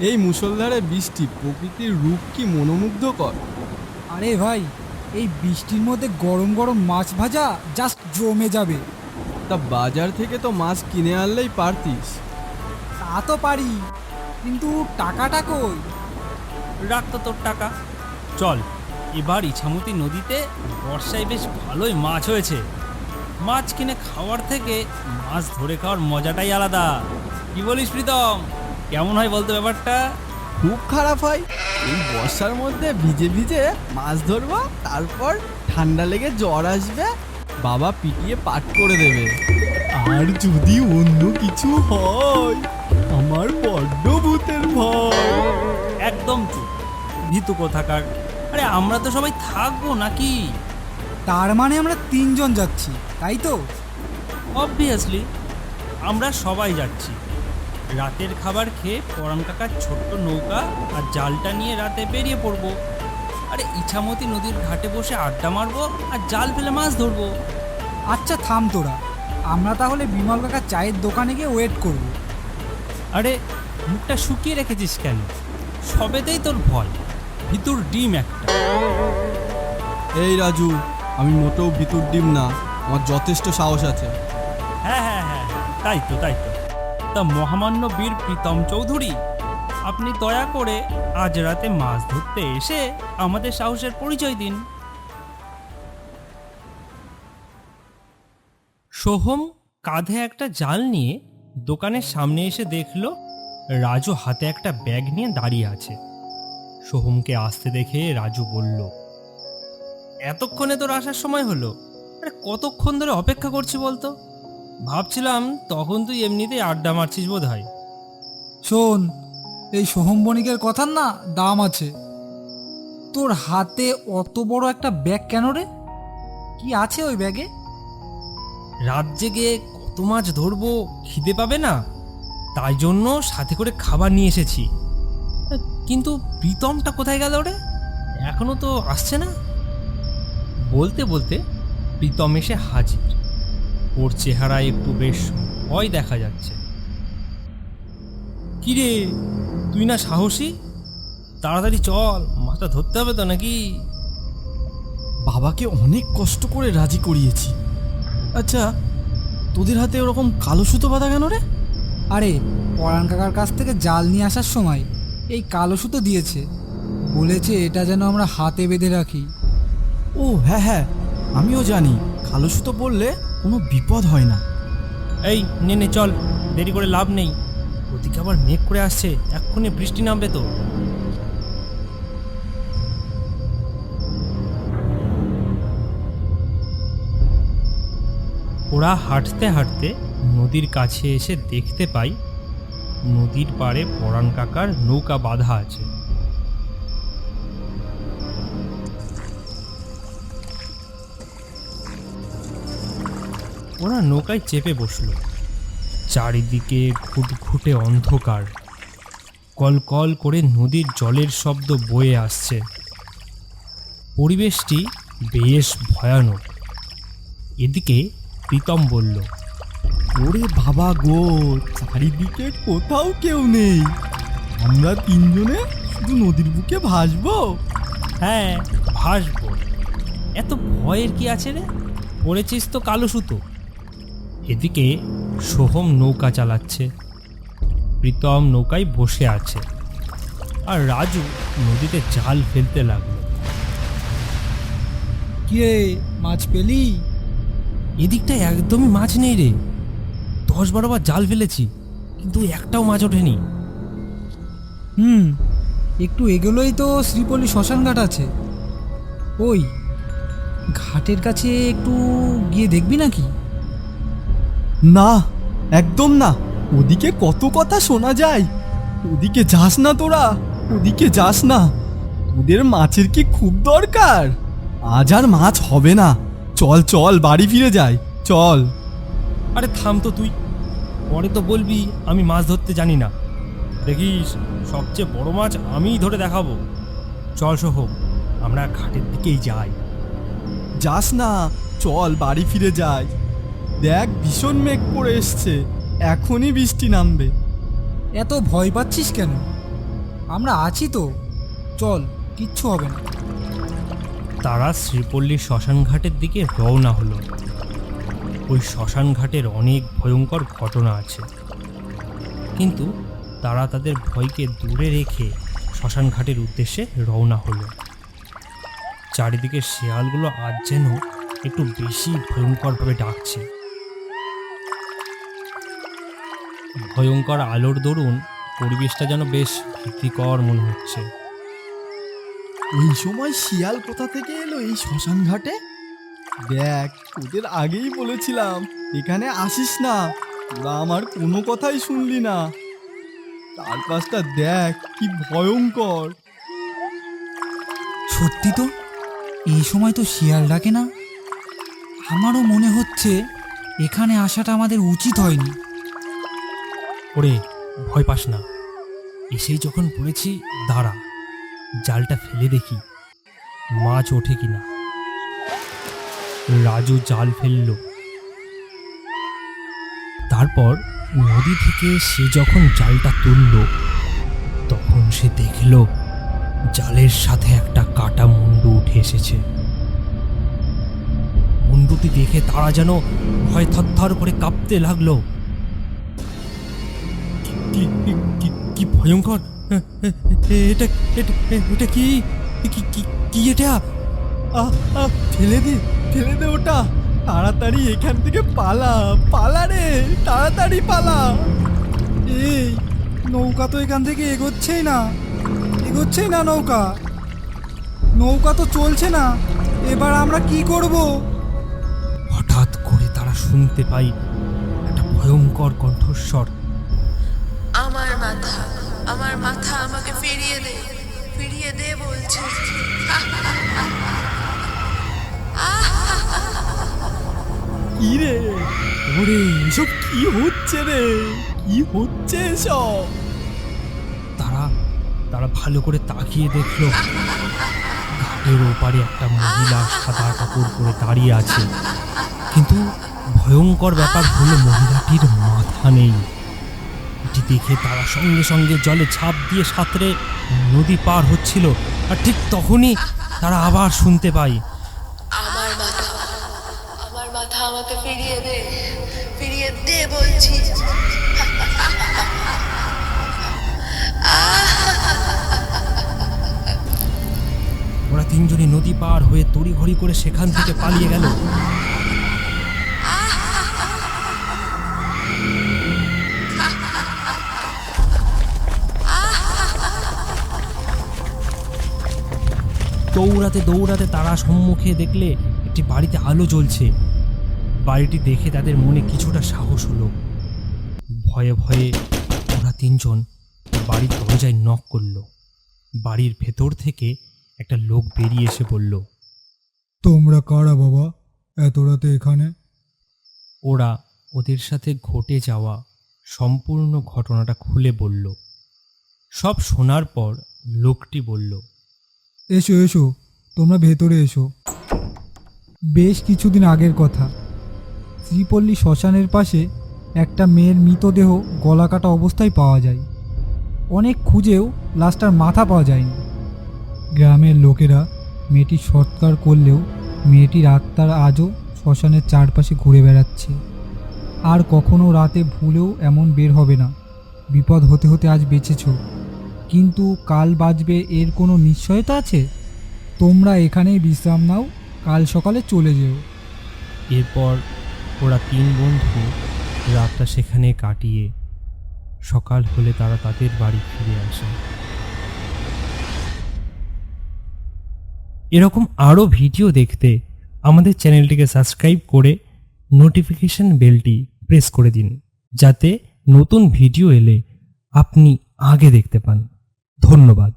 এই মুষলধারে বৃষ্টি, প্রকৃতির রূপ কি মনোমুগ্ধকর। আরে ভাই, এই বৃষ্টির মধ্যে গরম গরম মাছ ভাজা জাস্ট জমে যাবে। তা বাজার থেকে তো মাছ কিনে আনলেই পারতিস। তা তো পারি, কিন্তু টাকাটা কই? রাখ তো তোর টাকা। চল, এবার ইছামতি নদীতে বর্ষায় বেশ ভালোই মাছ হয়েছে। মাছ কিনে খাওয়ার থেকে মাছ ধরে খাওয়ার মজাটাই আলাদা। কি বলিস প্রীতম, কেমন হয় বলতো ব্যাপারটা? খুব খারাপ হয়। এই বর্ষার মধ্যে ভিজে ভিজে মাছ ধরবো, তারপর ঠান্ডা লেগে জ্বর আসবে, বাবা পিটিয়ে পাট করে দেবে। আর যদি অন্য কিছু হয়, আমার বড্ড ভূতের ভয়। একদম চুপ, ভীতু কোথাকার। আরে আমরা তো সবাই থাকবো নাকি? তার মানে আমরা 3 জন যাচ্ছি, তাই তো? অবভিয়াসলি আমরা সবাই যাচ্ছি। রাতের খাবার খেয়ে পরাণ কাকার ছোট্ট নৌকা আর জালটা নিয়ে রাতে বেরিয়ে পড়বো। আরে ইছামতি নদীর ঘাটে বসে আড্ডা মারবো আর জাল ফেলে মাছ ধরবো। আচ্ছা থাম তোরা, আমরা তাহলে বিমল কাকার চায়ের দোকানে গিয়ে ওয়েট করব। আরে মুখটা শুকিয়ে রেখেছিস কেন? সবেতেই তোর ভয়, ভিতর ডিম একটা। এই রাজু, আমি মোটেও ভিতর ডিম না, আমার যথেষ্ট সাহস আছে। হ্যাঁ হ্যাঁ হ্যাঁ হ্যাঁ, তাই তো তাই তো। তা মহামান্য বীর প্রীতম চৌধুরী, আপনি দয়া করে আজ রাতে মাছ ধরতে এসে আমাদের সাহসের পরিচয় দিন। সোহম কাঁধে একটা জাল নিয়ে দোকানের সামনে এসে দেখল রাজু হাতে একটা ব্যাগ নিয়ে দাঁড়িয়ে আছে। সোহমকে আসতে দেখে রাজু বলল, এতক্ষণে তোর আসার সময় হলো? আরে কতক্ষণ ধরে অপেক্ষা করছি বলতো? ভাবছিলাম তখন তুই এমনিতেই আড্ডা মারছিস বোধ হয়। শোন, এই সোহম বণিকের কথার না দাম আছে। তোর হাতে অত বড় একটা ব্যাগ কেন রে? কি আছে ওই ব্যাগে? রাত জেগে কত মাছ ধরবো, খিদে পাবে না, তাই জন্য সাথে করে খাবার নিয়ে এসেছি। কিন্তু প্রীতমটা কোথায় গেল রে? এখনো তো আসছে না। বলতে বলতে প্রীতম এসে হাজির। ওর চেহারায় একটু বেশ ভয় দেখা যাচ্ছে। কিরে, তুই না সাহসী? তাড়াতাড়ি চল, মাছটা ধরতে হবে তো নাকি? বাবাকে অনেক কষ্ট করে রাজি করিয়েছি। আচ্ছা, তোদের হাতে ওরকম কালো সুতো বাঁধা কেন রে? আরে পরাণ কাকার কাছ থেকে জাল নিয়ে আসার সময় এই কালো সুতো দিয়েছে, বলেছে এটা যেন আমরা হাতে বেঁধে রাখি। ও হ্যাঁ হ্যাঁ, আমিও জানি কালো সুতো পরলে কোনো বিপদ হয় না। এই নে নে চল, দেরি করে লাভ নেই। ওদিকে আবার মেঘ করে আসছে, এক্ষুনি বৃষ্টি নামবে তো। ওরা হাঁটতে হাঁটতে নদীর কাছে এসে দেখতে পাই নদীর পাড়ে পরাণ কাকার নৌকা বাঁধা আছে। ওরা নৌকায় চেপে বসলো। চারিদিকে ঘুটঘুটে অন্ধকার, কলকল করে নদীর জলের শব্দ বয়ে আসছে। পরিবেশটি বেশ ভয়ানক। এদিকে প্রীতম বলল, ওরে বাবা গো, চারিদিকে কোথাও কেউ নেই, আমরা 3 জনে শুধু নদীর বুকে ভাসবো। হ্যাঁ ভাসবো, এত ভয়ের কি আছে রে? পড়েছিস তো কালো সুতো। এদিকে সোহম নৌকা চালাচ্ছে, প্রীতম নৌকায় বসে আছে, আর রাজু নদীতে জাল ফেলতে লাগলো। কিরে, মাছ পেলি? এদিকটায় একদমই মাছ নেই রে। 10-12 বার জাল ফেলেছি, কিন্তু একটাও মাছ ওঠেনি। একটু এগোলেই তো শ্রীপল্লী শ্মশানঘাট আছে। ওই ঘাটের কাছে একটু গিয়ে দেখবি নাকি? না, একদম না, ওদিকে কত কথা শোনা যায়। ওদিকে যাস না তোরা, ওদিকে যাস না। তোদের মাছের কি খুব দরকার? আজ আর মাছ হবে না, চল চল বাড়ি ফিরে যাই, চল। আরে থাম তো তুই, পরে তো বলবি আমি মাছ ধরতে জানি না। দেখিস, সবচেয়ে বড় মাছ আমিই ধরে দেখাবো। চল সোহম, আমরা ঘাটের দিকেই যাই। যাস না, চল বাড়ি ফিরে যাই। দেখ ভীষণ মেঘ করে এসছে, এখনই বৃষ্টি নামবে। এত ভয় পাচ্ছিস কেন? আমরা আছি তো, চল, কিচ্ছু হবে না। তারা শ্রীপল্লীর শ্মশান ঘাটের দিকে রওনা হলো। ওই শ্মশান ঘাটের অনেক ভয়ঙ্কর ঘটনা আছে, কিন্তু তারা তাদের ভয়কে দূরে রেখে শ্মশান ঘাটের উদ্দেশ্যে রওনা হলো। চারিদিকে শেয়ালগুলো আজ যেন একটু বেশি ভয়ঙ্করভাবে ডাকছে। ভয়ঙ্কর আলোর দরুন পরিবেশটা যেন বেশ ভীতিকর মনে হচ্ছে। এই সময় শিয়াল কোথা থেকে এলো এই শ্মশান ঘাটে? দেখ, ওদের আগেই বলেছিলাম এখানে আসিস না, তোরা আমার কোনো কথাই শুনলি না। চারপাশটা দেখ কি ভয়ঙ্কর। সত্যি তো, এই সময় তো শিয়াল ডাকে না। আমারও মনে হচ্ছে এখানে আসাটা আমাদের উচিত হয়নি। ওরে, ভয় পাস না, এসেই যখন পড়েছি দাঁড়া, জালটা ফেলে দেখি মাছ ওঠে কিনা। রাজু জাল ফেলল। তারপর নদী থেকে সে যখন জালটা তুলল, তখন সে দেখল জালের সাথে একটা কাটা মুন্ডু উঠে এসেছে। মুন্ডুটি দেখে তারা যেন ভয় থরথর করে কাঁপতে লাগলো। কি ভয়ঙ্কর! এটা এটা এটা কি কি এটা? ফেলে দে, ফেলে দে ওটা, তাড়াতাড়ি এখান থেকে পালা, পালা রে, তাড়াতাড়ি পালা। এই নৌকা তো এখান থেকে এগোচ্ছেই না নৌকা। নৌকা তো চলছে না, এবার আমরা কি করব? হঠাৎ করে তারা শুনতে পাই একটা ভয়ঙ্কর কণ্ঠস্বর। আমার মাথা আমাকে ফিরিয়ে দে বলছে। কি রে? ওরে, এসব কি হচ্ছে রে? কি হচ্ছে এসব? তারা ভালো করে তাকিয়ে দেখলো ঘাটের ওপারে একটা মহিলা সাদা কাপড় পরে দাঁড়িয়ে আছে, কিন্তু ভয়ঙ্কর ব্যাপার হলো মহিলাটির মাথা নেই। এটি দেখে তারা সঙ্গে সঙ্গে জলে ঝাঁপ দিয়ে সাঁতরে নদী পার হচ্ছিল। আর ঠিক তখনই তারা আবার শুনতে পাই, আমার মাথা আমাকে ফিরিয়ে দে বলছি। ওরা তিনজনই নদী পার হয়ে তড়িঘড়ি করে সেখান থেকে পালিয়ে গেল। দৌড়াতে দৌড়াতে তারা সম্মুখে দেখলে একটি বাড়িতে আলো জ্বলছে। বাড়িটি দেখে তাদের মনে কিছুটা সাহস হলো। ভয়ে ভয়ে ওরা তিনজন বাড়ির দরজায় নক করল। বাড়ির ভেতর থেকে একটা লোক বেরিয়ে এসে বলল, তোমরা কারা বাবা, এত রাতে এখানে? ওরা ওদের সাথে ঘটে যাওয়া সম্পূর্ণ ঘটনাটা খুলে বলল। সব শোনার পর লোকটি বলল, এসো এসো, তোমরা ভেতরে এসো। বেশ কিছুদিন আগের কথা, শ্রীপল্লী শ্মশানের পাশে একটা মেয়ের মৃতদেহ গলাকাটা অবস্থায় পাওয়া যায়। অনেক খুঁজেও লাশটার মাথা পাওয়া যায়নি। গ্রামের লোকেরা মেয়েটির সৎকার করলেও মেয়েটির আত্মার আজও শ্মশানের চারপাশে ঘুরে বেড়াচ্ছে। আর কখনো রাতে ভুলেও এমন বের হবে না। বিপদ হতে হতে আজ বেঁচেছ, কিন্তু কাল বাঁচবে এর কোনো নিশ্চয়তা আছে? তোমরা এখানেই বিশ্রাম নাও, কাল সকালে চলে যেও। এরপর ওরা তিন বন্ধু রাতটা সেখানে কাটিয়ে সকাল হলে তারা তাদের বাড়ি ফিরে আসে। এরকম আরও ভিডিও দেখতে আমাদের চ্যানেলটিকে সাবস্ক্রাইব করে নোটিফিকেশন বেলটি প্রেস করে দিন, যাতে নতুন ভিডিও এলে আপনি আগে দেখতে পান। ধন্যবাদ।